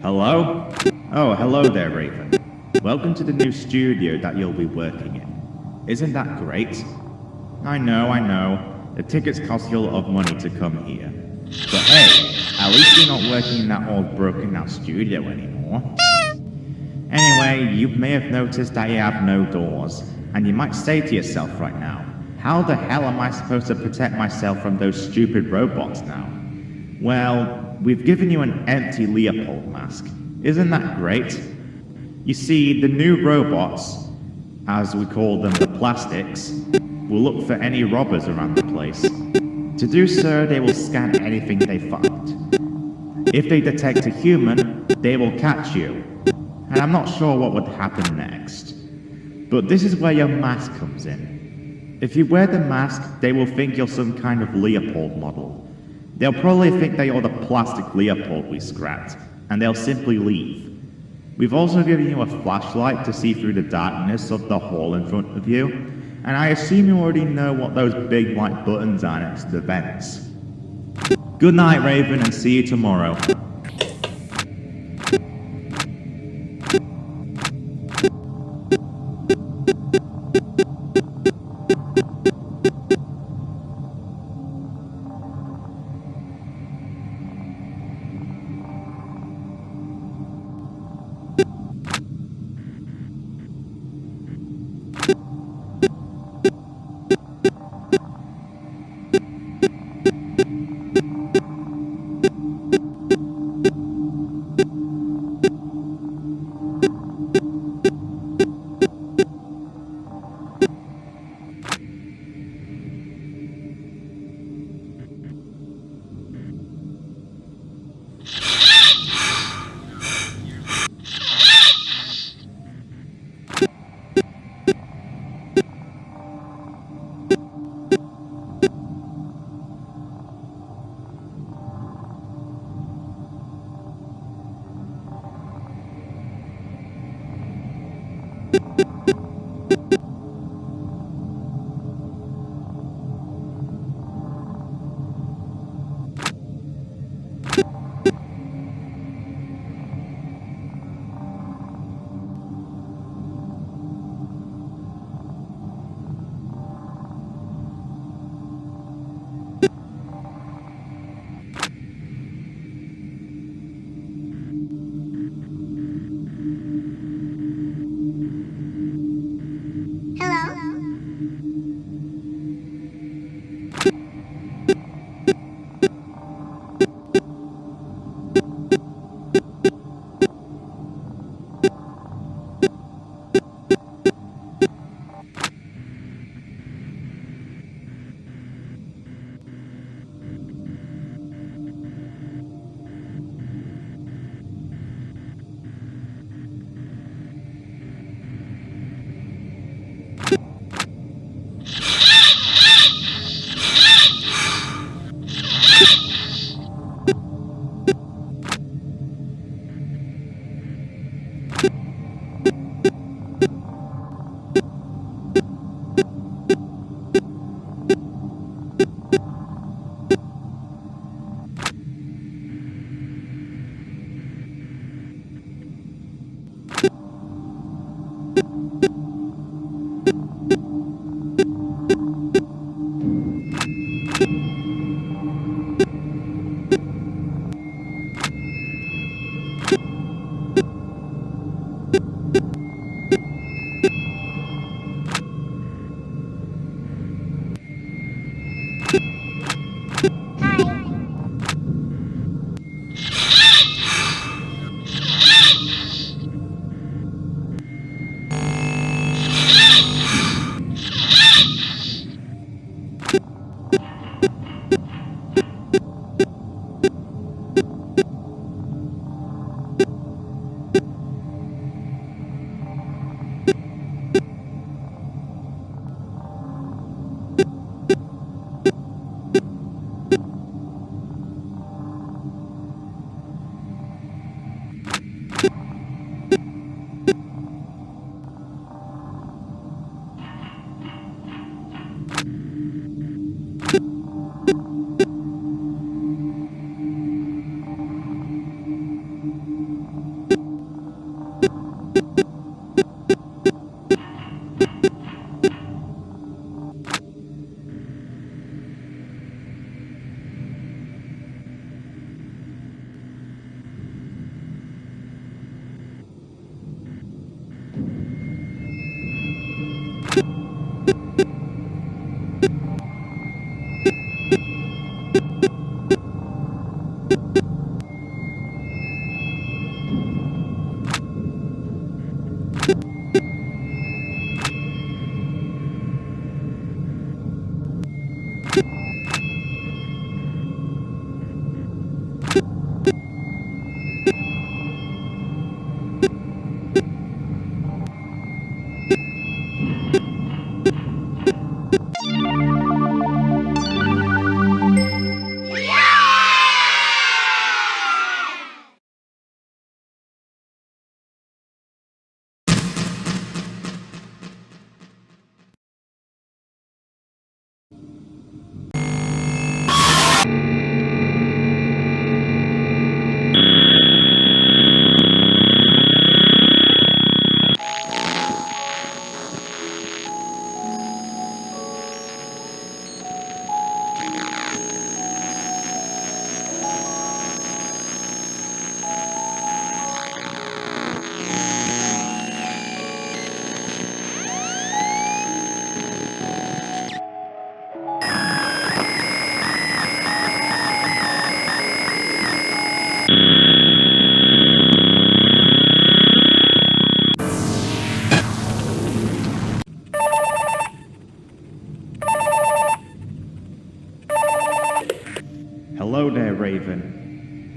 Hello? Oh, hello there, Raven. Welcome to the new studio that you'll be working in. Isn't that great? I know. The tickets cost you a lot of money to come here. But hey, at least you're not working in that old broken out studio anymore. Anyway, you may have noticed that you have no doors, and you might say to yourself right now, how the hell am I supposed to protect myself from those stupid robots now? Well, we've given you an empty Leopold mask. Isn't that great? You see, the new robots, as we call them the plastics, will look for any robbers around the place. To do so, they will scan anything they find. If they detect a human, they will catch you. And I'm not sure what would happen next. But this is where your mask comes in. If you wear the mask, they will think you're some kind of Leopold model. They'll probably think that you're the plastic Leopold we scrapped, and they'll simply leave. We've also given you a flashlight to see through the darkness of the hall in front of you, and I assume you already know what those big white buttons are next to the vents. Good night, Raven, and see you tomorrow.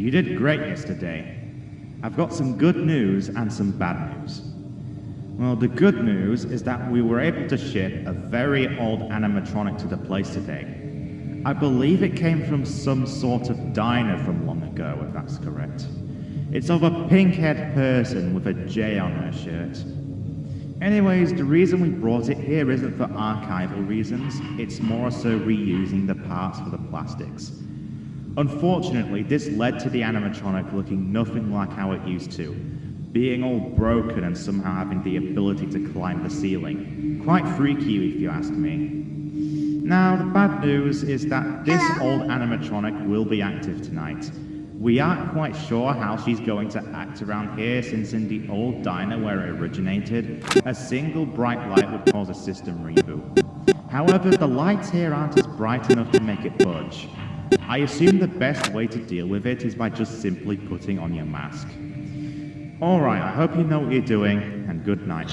You did great yesterday. I've got some good news and some bad news. Well, the good news is that we were able to ship a very old animatronic to the place today. I believe it came from some sort of diner from long ago, if that's correct. It's of a pink-haired person with a J on her shirt. Anyways, the reason we brought it here isn't for archival reasons, it's more so reusing the parts for the plastics. Unfortunately, this led to the animatronic looking nothing like how it used to, being all broken and somehow having the ability to climb the ceiling. Quite freaky if you ask me. Now, the bad news is that this old animatronic will be active tonight. We aren't quite sure how she's going to act around here, since in the old diner where it originated, a single bright light would cause a system reboot. However, the lights here aren't as bright enough to make it budge. I assume the best way to deal with it is by just simply putting on your mask. Alright, I hope you know what you're doing, and good night.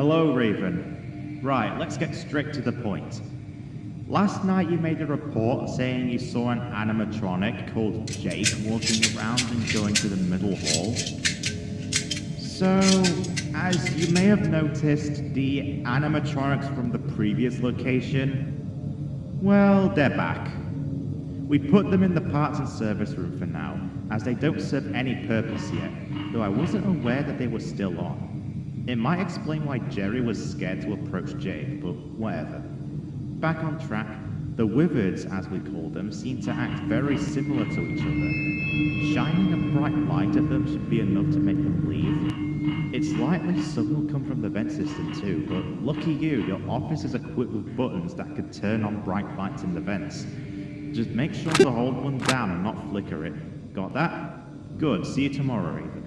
Hello, Raven. Right, let's get straight to the point. Last night you made a report saying you saw an animatronic called Jake walking around and going to the middle hall. So, as you may have noticed, the animatronics from the previous location, well, they're back. We put them in the parts and service room for now, as they don't serve any purpose yet, though I wasn't aware that they were still on. It might explain why Jerry was scared to approach Jake, but whatever. Back on track, the wizards, as we call them, seem to act very similar to each other. Shining a bright light at them should be enough to make them leave. It's likely some will come from the vent system too, but lucky you, your office is equipped with buttons that could turn on bright lights in the vents. Just make sure to hold one down and not flicker it. Got that? Good, see you tomorrow, Raven.